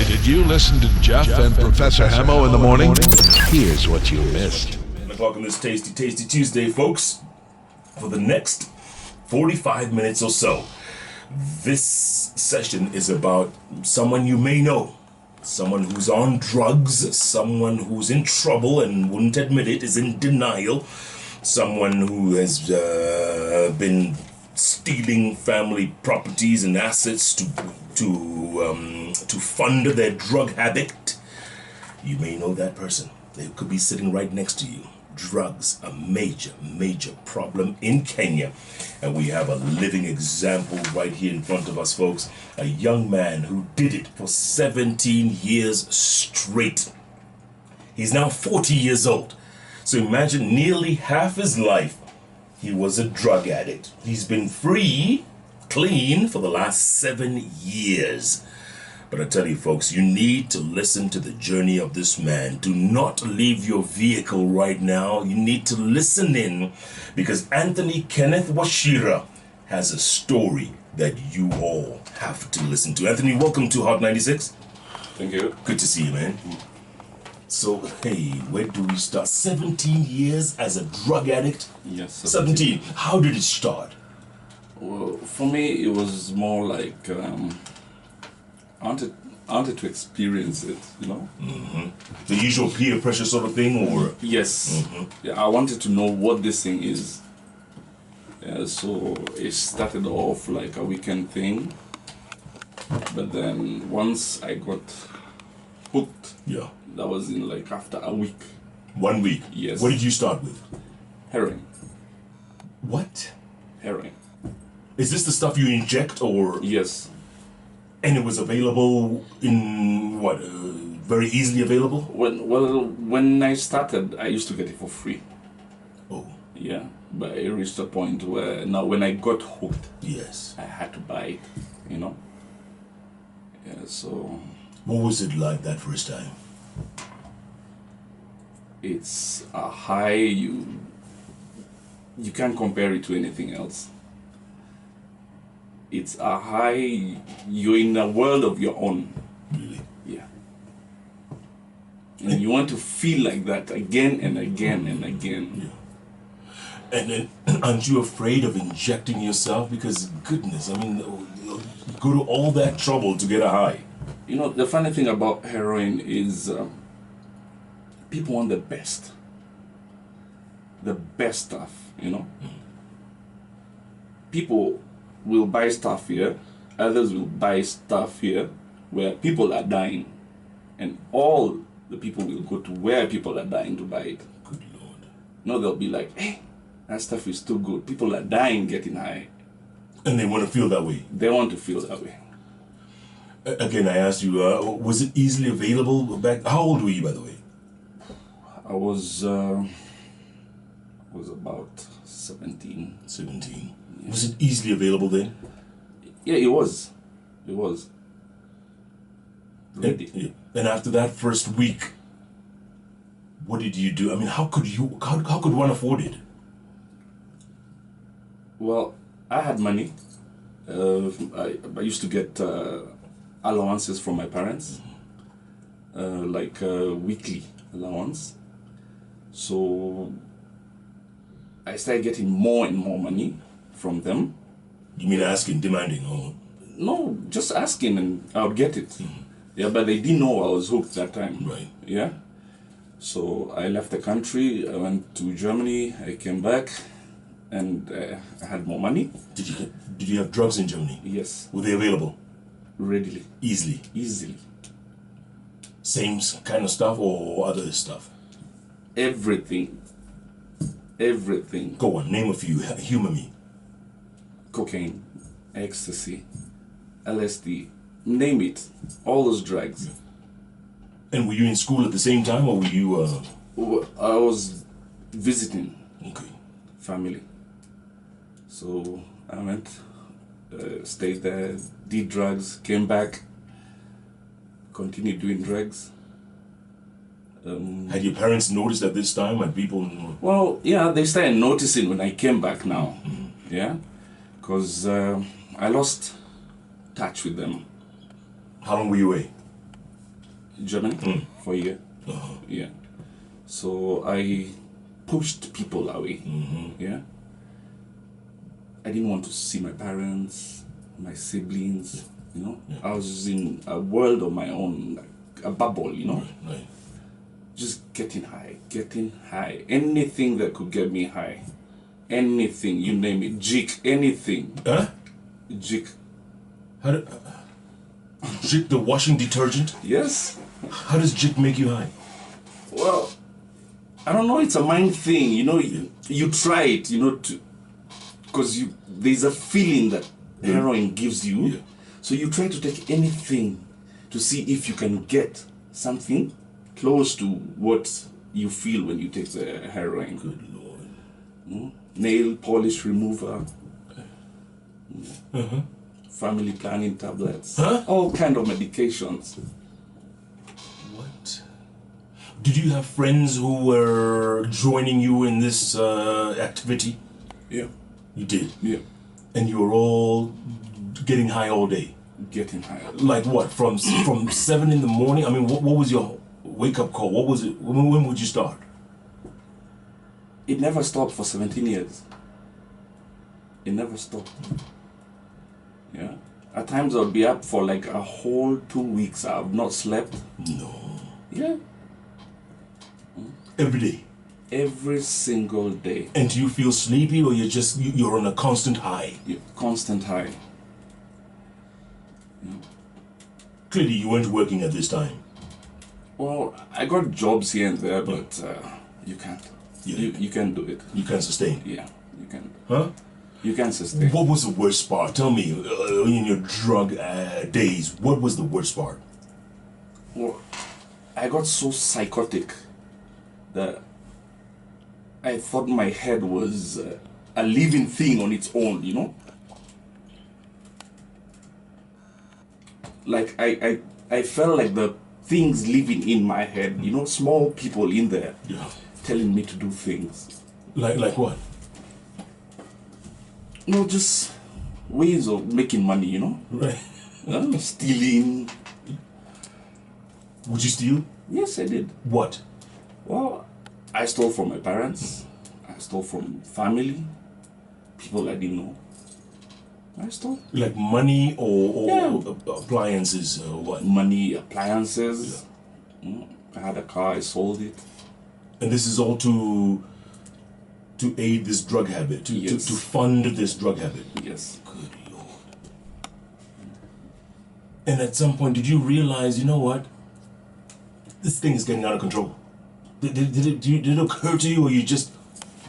Did you listen to Jeff and Professor Hamo in the morning? Here's what you missed. 1 o'clock on this Tasty Tuesday, folks. For the next 45 minutes or so, this session is about someone you may know. Someone who's on drugs, someone who's in trouble and wouldn't admit it, is in denial. Someone who has been stealing family properties and assets to fund their drug habit. You may know that person. They could be sitting right next to you. Drugs, a major problem in Kenya. And we have a living example right here in front of us, folks. A young man who did it for 17 years straight. He's now 40 years old. So imagine nearly half his life he was a drug addict. He's been free, clean for the last 7 years. But I tell you folks, you need to listen to the journey of this man. Do not leave your vehicle right now. You need to listen in, because Kenneth Wachira has a story that you all have to listen to. Anthony, welcome to Hot 96. Thank you. Good to see you, man. So, hey, where do we start? 17 years as a drug addict? Yes. 17. How did it start? Well, for me, it was more like I wanted to experience it, you know? Mm-hmm. The usual peer pressure sort of thing, or? Yes. Mm-hmm. Yeah, I wanted to know what this thing is. Yeah, so it started off like a weekend thing. But then once I got hooked, yeah, that was in like after a week. 1 week? Yes. What did you start with? Heroin. What? Heroin. Is this the stuff you inject, or? Yes. And it was available in what? Very easily available? When I started, I used to get it for free. Oh. Yeah, but it reached a point where now when I got hooked, yes, I had to buy it, you know? Yeah, so... What was it like that first time? It's a high, you can't compare it to anything else. It's a high, you're in a world of your own. Really? Yeah. And you want to feel like that again and again and again. Yeah. And then, aren't you afraid of injecting yourself? Because, goodness, I mean, go to all that trouble to get a high. You know, the funny thing about heroin is people want the best. The best stuff, you know? Mm. People will buy stuff here, others will buy stuff here where people are dying. And all the people will go to where people are dying to buy it. Good Lord. No, they'll be like, hey, that stuff is too good. People are dying getting high. And they want to feel that way. They want to feel that way. Again, I asked you, was it easily available back? How old were you, by the way? I was about 17. 17. Yeah. Was it easily available then? Yeah, it was. It was. Ready. And after that first week, what did you do? I mean, how could one afford it? Well, I had money. I used to get allowances from my parents, like weekly allowance. So I started getting more and more money from them. You mean asking, demanding? Oh. No, just asking and I would get it. Mm-hmm. Yeah, but they didn't know I was hooked that time. Right. Yeah. So I left the country. I went to Germany. I came back, and I had more money. Did you have drugs in Germany? Yes. Were they available? Readily. Easily. Easily. Same kind of stuff or other stuff? Everything. Everything. Go on, name a few. Humor me. Cocaine, ecstasy, LSD, name it. All those drugs. Yeah. And were you in school at the same time, or were you... I was visiting family. So I went, stayed there, did drugs, came back, continued doing drugs. Had your parents noticed at this time? Had people... Well, yeah, they started noticing when I came back now. Mm-hmm. Yeah? Because I lost touch with them. How long were you away? Germany for a year. Yeah. So I pushed people away. Yeah. I didn't want to see my parents, my siblings, you know. Yeah. I was in a world of my own, like a bubble, you know. Right. Just getting high. Anything that could get me high. Anything, you name it. Jig, anything. Huh? Jig. How do, Jik, the washing detergent? Yes. How does Jik make you high? Well, I don't know, it's a mind thing, you know. You try it, you know, because there's a feeling that heroin gives you. Yeah. So you try to take anything to see if you can get something close to what you feel when you take the heroin. Good Lord. Nail polish remover. Family planning tablets. Huh? All kind of medications. What? Did you have friends who were joining you in this activity? Yeah. You did? Yeah. And you were all getting high all day? Getting high. Like what? From 7 in the morning? I mean, what was your wake-up call? What was it? When would you start? It never stopped for 17 years. It never stopped. Yeah. At times I'll be up for like a whole 2 weeks. I've not slept. No. Yeah. Every day? Every single day. And do you feel sleepy, or you're on a constant high? Yeah. Constant high. Clearly you weren't working at this time. Well, I got jobs here and there, but you can't. Yeah. You can't do it. You can't sustain. Yeah, you can't. Huh? You can't sustain. What was the worst part? Tell me, in your drug days, what was the worst part? Well, I got so psychotic that I thought my head was a living thing on its own, you know? Like, I felt like the things living in my head, you know, small people in there Yeah. telling me to do things. Like what? No, just ways of making money, you know? Right. Stealing. Would you steal? Yes, I did. What? Well, I stole from my parents. I stole from family, people I didn't know. I stole Like money or Yeah. appliances or what? money, appliances. I had a car, I sold it. And this is all to aid this drug habit, Yes. to fund this drug habit. Yes. Good Lord. And at some point, did you realize, you know what? This thing is getting out of control. Did it occur to you, or you just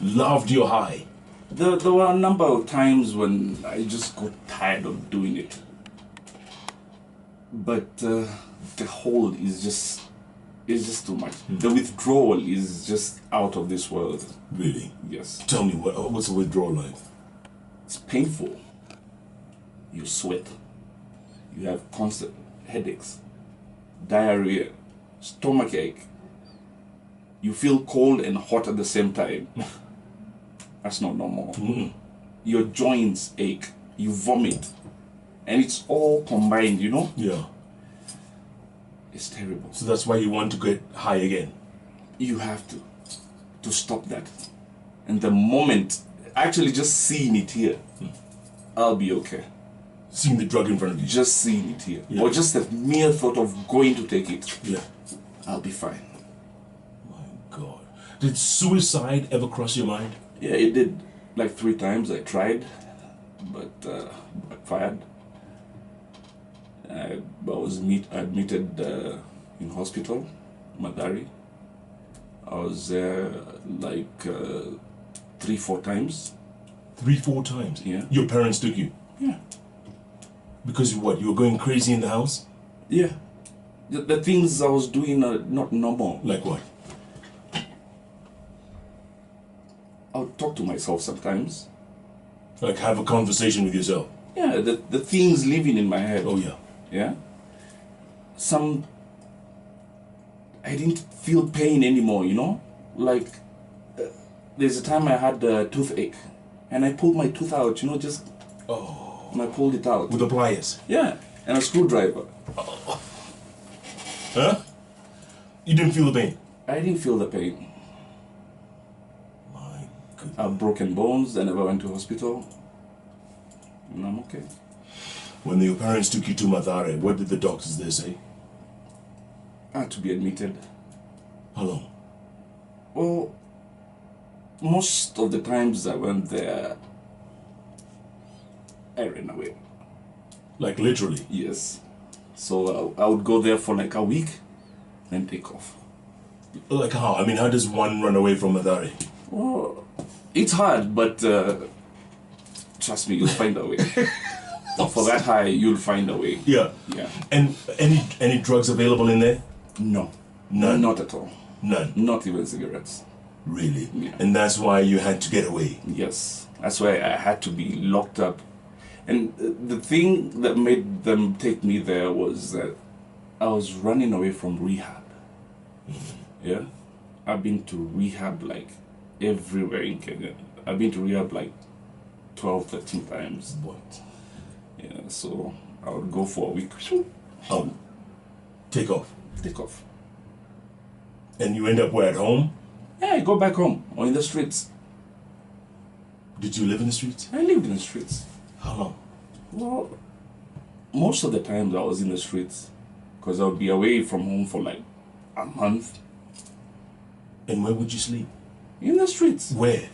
loved your high? There were a number of times when I just got tired of doing it. But the hold is just too much. The withdrawal is just out of this world. Really? Yes. Tell me, what's the withdrawal like? It's painful. You sweat. You have constant headaches, diarrhea, stomach ache. You feel cold and hot at the same time. That's not normal. Your joints ache. You vomit. And it's all combined, you know? Yeah. It's terrible. So that's why you want to get high again. You have to stop that. And the moment, actually just seeing it here, I'll be okay. Seeing the drug in front of you. Just seeing it here. Yeah. Or just the mere thought of going to take it, Yeah. I'll be fine. My God. Did suicide ever cross your mind? Yeah, it did. Like 3 times I tried, but backfired. I was admitted in hospital, Madari. I was there like 3-4 times. 3-4 times? Yeah. Your parents took you? Yeah. Because what? You were going crazy in the house? Yeah. The things I was doing are not normal. Like what? I'll talk to myself sometimes. Like have a conversation with yourself? Yeah, the things living in my head. Oh, yeah. Yeah. I didn't feel pain anymore, you know? Like, there's a time I had a toothache, and I pulled my tooth out, you know, just... Oh. And I pulled it out. With the pliers? Yeah, and a screwdriver. Huh? You didn't feel the pain? I didn't feel the pain. My goodness. I've broken bones. I never went to hospital. And I'm okay. When your parents took you to Madare, what did the doctors there say? I had to be admitted. How long? Well, most of the times I went there, I ran away. Like literally? Yes. So I would go there for like a week, then take off. Like how? I mean, how does one run away from Madare? Well, it's hard, but trust me, you'll find a way. For that high, you'll find a way. Yeah. Yeah. And any drugs available in there? No. None? Not at all. None? Not even cigarettes. Really? Yeah. And that's why you had to get away? Yes. That's why I had to be locked up. And the thing that made them take me there was that I was running away from rehab. Yeah? I've been to rehab like everywhere in Kenya. I've been to rehab like 12, 13 times. What? Yeah, so I would go for a week. Oh. Take off. Take off. And you end up where, at home? Yeah, I go back home or in the streets. Did you live in the streets? I lived in the streets. How long? Well, most of the times I was in the streets because I would be away from home for like a month. And where would you sleep? In the streets. Where?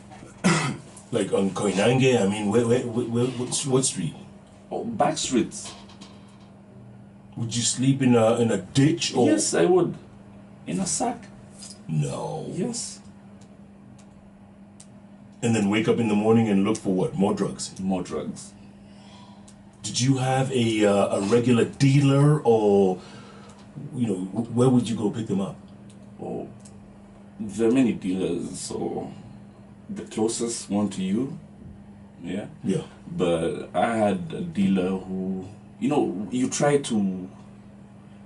Like on Koinange? I mean, what street? Oh, back streets. Would you sleep in a ditch or? Yes, I would. In a sack. No. Yes. And then wake up in the morning and look for what? More drugs? More drugs. Did you have a regular dealer, or where would you go pick them up? Oh, there are many dealers, so the closest one to you, yeah. Yeah. But I had a dealer who, you try to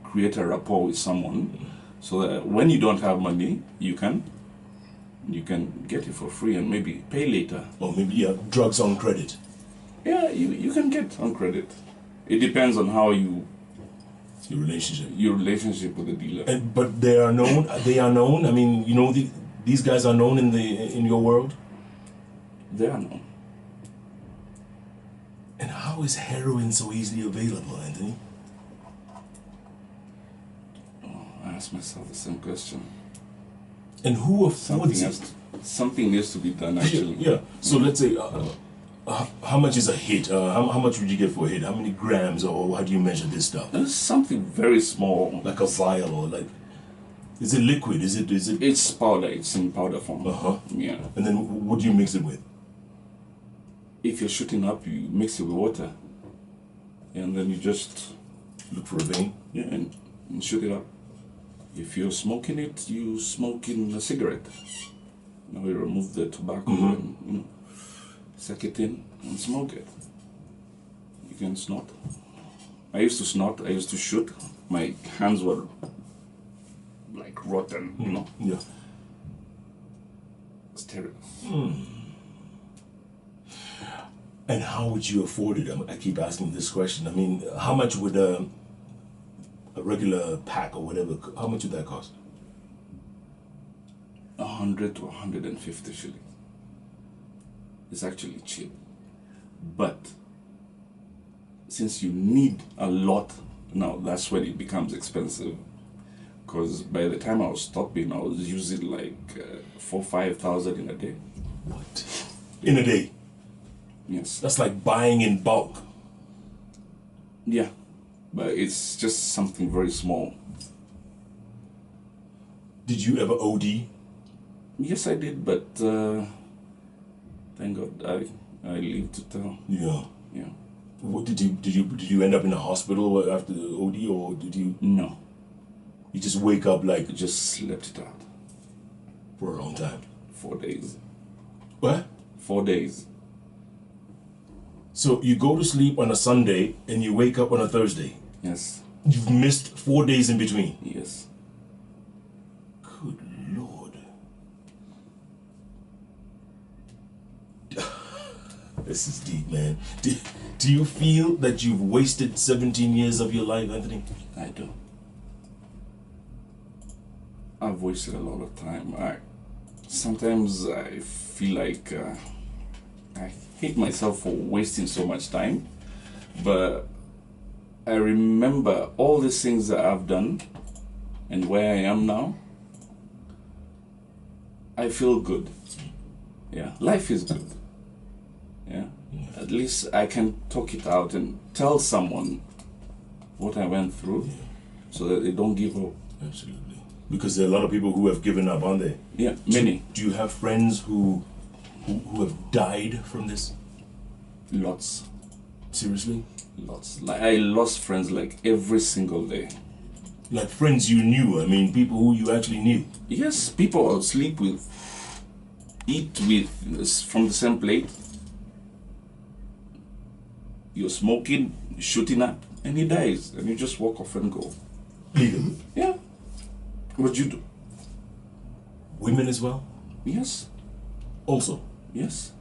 create a rapport with someone so that when you don't have money, you can get it for free and maybe pay later. Or maybe drugs on credit. Yeah, you can get on credit. It depends on how Your relationship. your relationship with the dealer. But they are known. They are known. I mean, these guys are known in your world. They are known. And how is heroin so easily available, Anthony? I ask myself the same question. And who affords Something needs to be done, actually. Yeah. So let's say, how much is a hit? How much would you get for a hit? How many grams, or how do you measure this stuff? It's something very small. Like a vial, or like, is it liquid? Is it? It's powder. It's in powder form. Yeah. And then what do you mix it with? If you're shooting up, you mix it with water, and then you just Look for a vein. yeah and shoot it up. If you're smoking it, you smoke in a cigarette. Now you remove the tobacco and suck it in and smoke it. You can snort. I used to snort. I used to shoot. My hands were like rotten. Yeah. It's terrible. And how would you afford it? I keep asking this question. I mean, how much would a regular pack or whatever? How much would that cost? 100 to 150 shillings. It's actually cheap. But since you need a lot, now that's when it becomes expensive. Because by the time I was stopping, I was using like 4,000-5,000 in a day. What? In a day? Yes. That's like buying in bulk. Yeah. But it's just something very small. Did you ever OD? Yes, I did, but thank God I lived to tell. Yeah. Yeah. What did you end up in a hospital after the OD, or did you? No. You just wake up like I just slept it out. For a long time. 4 days. What? 4 days. So you go to sleep on a Sunday and you wake up on a Thursday. Yes. You've missed 4 days in between. Yes. Good Lord. This is deep, man. Do you feel that you've wasted 17 years of your life, Anthony? I do. I've wasted a lot of time. Sometimes I feel like I hate myself for wasting so much time, but I remember all these things that I've done and where I am now. I feel good. Yeah, life is good. Yeah, at least I can talk it out and tell someone what I went through, so that they don't give up. Absolutely. Because there are a lot of people who have given up, aren't there? Yeah, many. Do you have friends who have died from this? Lots. Seriously? Lots. Like, I lost friends like every single day. Like friends you knew, I mean people who you actually knew? Yes, people I'll sleep with, eat with, from the same plate. You're smoking, shooting up, and he dies, and you just walk off and go. Legally? Yeah. What you do? Women as well? Yes. Also? Yes.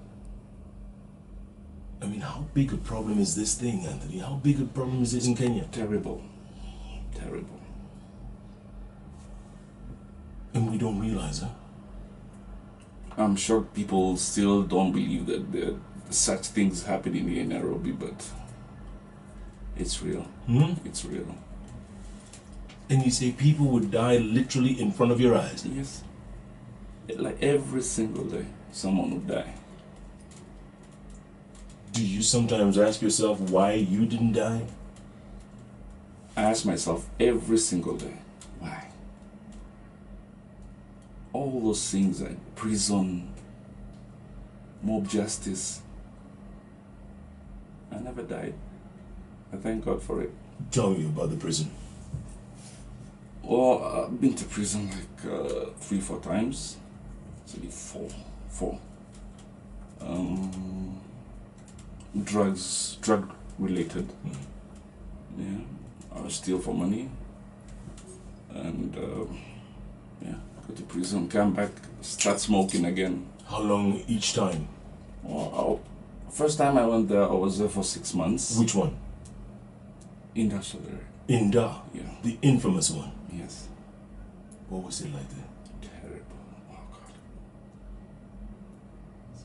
I mean, how big a problem is this thing, Anthony? How big a problem is this in Kenya? Terrible. Terrible. And we don't realize, huh? I'm sure people still don't believe that there are such things happening here in Nairobi, but it's real. It's real. And you say people would die literally in front of your eyes? Yes. Like every single day, someone would die. Do you sometimes ask yourself why you didn't die? I ask myself every single day, why? All those things like prison, mob justice. I never died. I thank God for it. Tell me about the prison. Well, I've been to prison like 3-4 times. Actually, four. Drug related. Yeah, I steal for money, and yeah, go to prison, come back, start smoking again. How long each time? Well, first time I went there, I was there for 6 months. Which one? Industrial area. Inda? Yeah. The infamous one. Yes. What was it like there? Terrible. Oh God.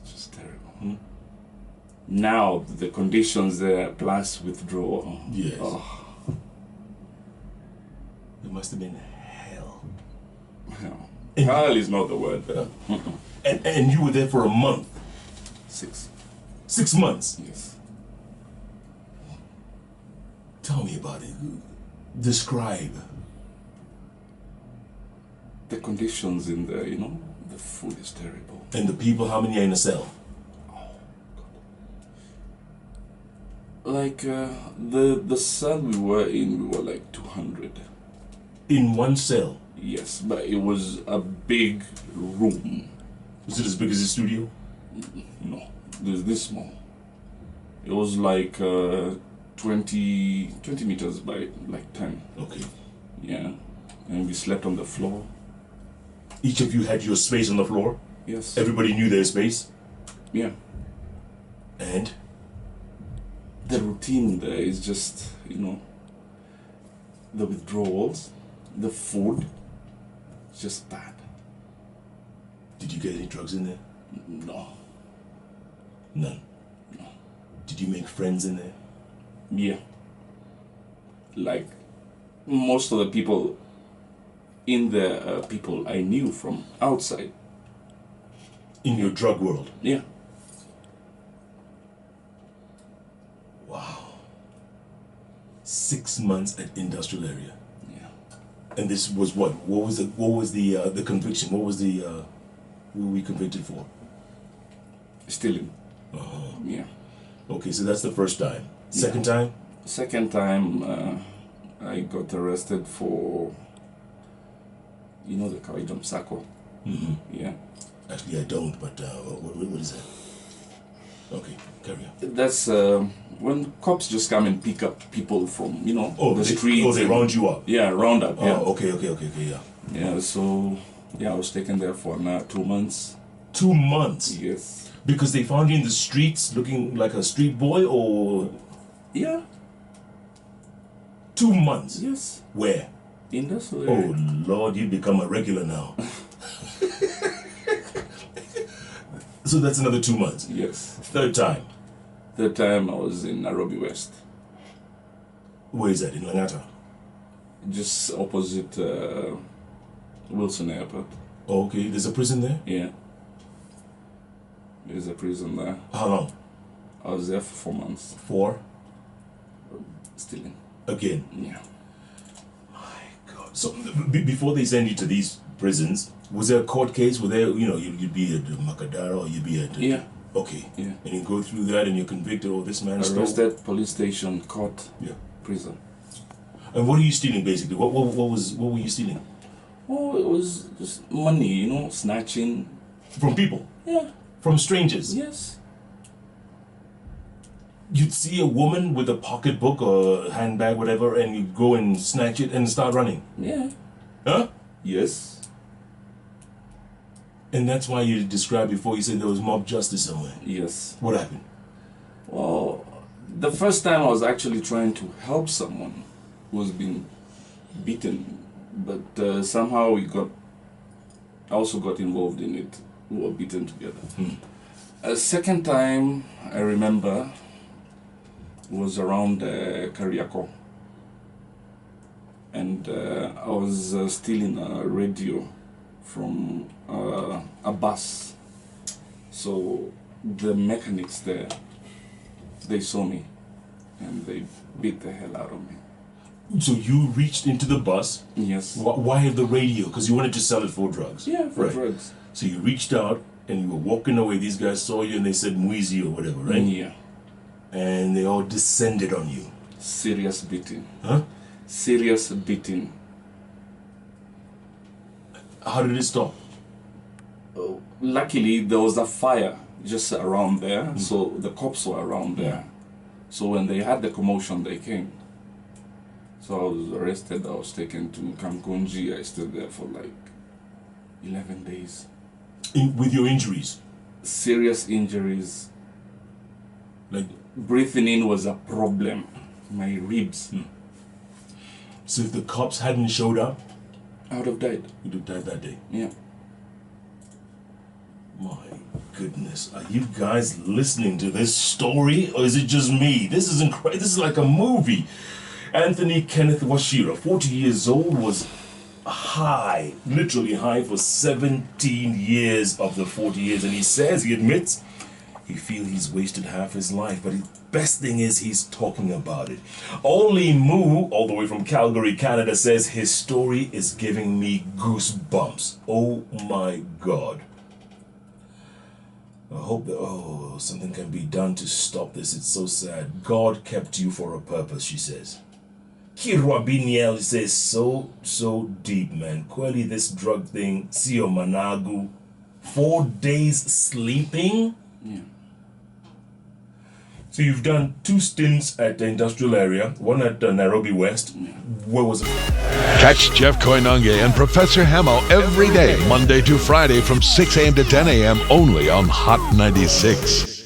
It's just terrible. Now the conditions there plus withdrawal. Yes. Oh. It must have been hell. Hell. And- Hell is not the word. And you were there for a month? 6. 6 months? Yes. Tell me about it. Describe. The conditions in there, you know, the food is terrible. And the people, how many are in a cell? Like the cell we were in, we were like 200. In one cell? Yes, but it was a big room. Was it as big as a studio? No, it was this small. It was like 20 meters by like 10. Okay. Yeah, and we slept on the floor. Each of you had your space on the floor? Yes. Everybody knew their space? Yeah. And? The routine there is just, you know, the withdrawals, the food, it's just bad. Did you get any drugs in there? No. None? No. Did you make friends in there? Yeah. Like, most of the people in there, people I knew from outside. In your drug world? Yeah. Wow. 6 months at industrial area. Yeah. And this was what? What was the conviction? What was the what were we convicted for? Stealing. Uh-huh. Yeah. Okay, so that's the first time. Second time? Second time, I got arrested for, you know, the car jump Sako. Mm-hmm. Yeah. Actually, I don't, but what is that? Okay, carry on. That's when cops just come and pick up people from, you know, the they, streets. they and- round you up? Yeah, round up. Yeah. Oh, okay, yeah. Yeah. So, yeah, I was taken there for 2 months. 2 months? Yes. Because they found you in the streets looking like a street boy, or Yeah. 2 months? Yes. Where? Industrial Oh, area. Lord, you become a regular now. So that's another 2 months. Yes. Third time. Third time I was in Nairobi West. Where is that? In Langata? Just opposite Wilson Airport. Oh, okay. There's a prison there? Yeah. There's a prison there. How long? I was there for 4 months. 4? Stealing. Again. Yeah. My God. So before they send you to these prisons, was there a court case? Were there, you'd be at Makadara or you'd be at... Yeah. Okay. Yeah. And you go through that and you're convicted, oh, this man stole. Arrested, police station, court, Yeah. prison. And what are you stealing basically? What were you stealing? Oh, it was just money, snatching. From people? Yeah. From strangers? Yes. You'd see a woman with a pocketbook or a handbag, whatever, and you go and snatch it and start running. Yeah. Huh? Yes. And that's why you described before, you said there was mob justice somewhere. Yes. What happened? Well, the first time I was actually trying to help someone who was being beaten, but somehow I also got involved in it. We were beaten together. A second time I remember was around Kariako, and I was stealing a radio from a bus. So the mechanics there, they saw me and they beat the hell out of me. So you reached into the bus. Yes. Why the radio? Because you wanted to sell it for drugs. Yeah, for Right. drugs. So you reached out and you were walking away. These guys saw you and they said Muizi or whatever, right? Yeah. And they all descended on you. Serious beating. Huh? Serious beating. How did it stop? Luckily, there was a fire just around there, so the cops were around there. So when they had the commotion, they came. So I was arrested. I was taken to Kamkunji. I stayed there for like 11 days. With your injuries? Serious injuries. Like, Breathing in was a problem. My ribs. so if the cops hadn't showed up, I would have died. you'd have died that day. Yeah. My goodness, are you guys listening to this story, or is it just me? This is incredible. This is like a movie. Anthony Kenneth Wachira, 40 years old, was high, literally high, for 17 years of the 40 years, and he admits, he feels he's wasted half his life, but the best thing is he's talking about it. Only Moo, all the way from Calgary, Canada, says his story is giving me goosebumps. Oh my God. I hope that, something can be done to stop this. It's so sad. God kept you for a purpose, she says. Kirwa Biniel says, so deep, man. Kweli, this drug thing, Sio Managu. 4 days sleeping? Yeah. So you've done 2 stints at the industrial area, one at Nairobi West. Where was it? Catch Jeff Koinange and Professor Hamo every day, Monday to Friday from 6 a.m. to 10 a.m. only on Hot 96.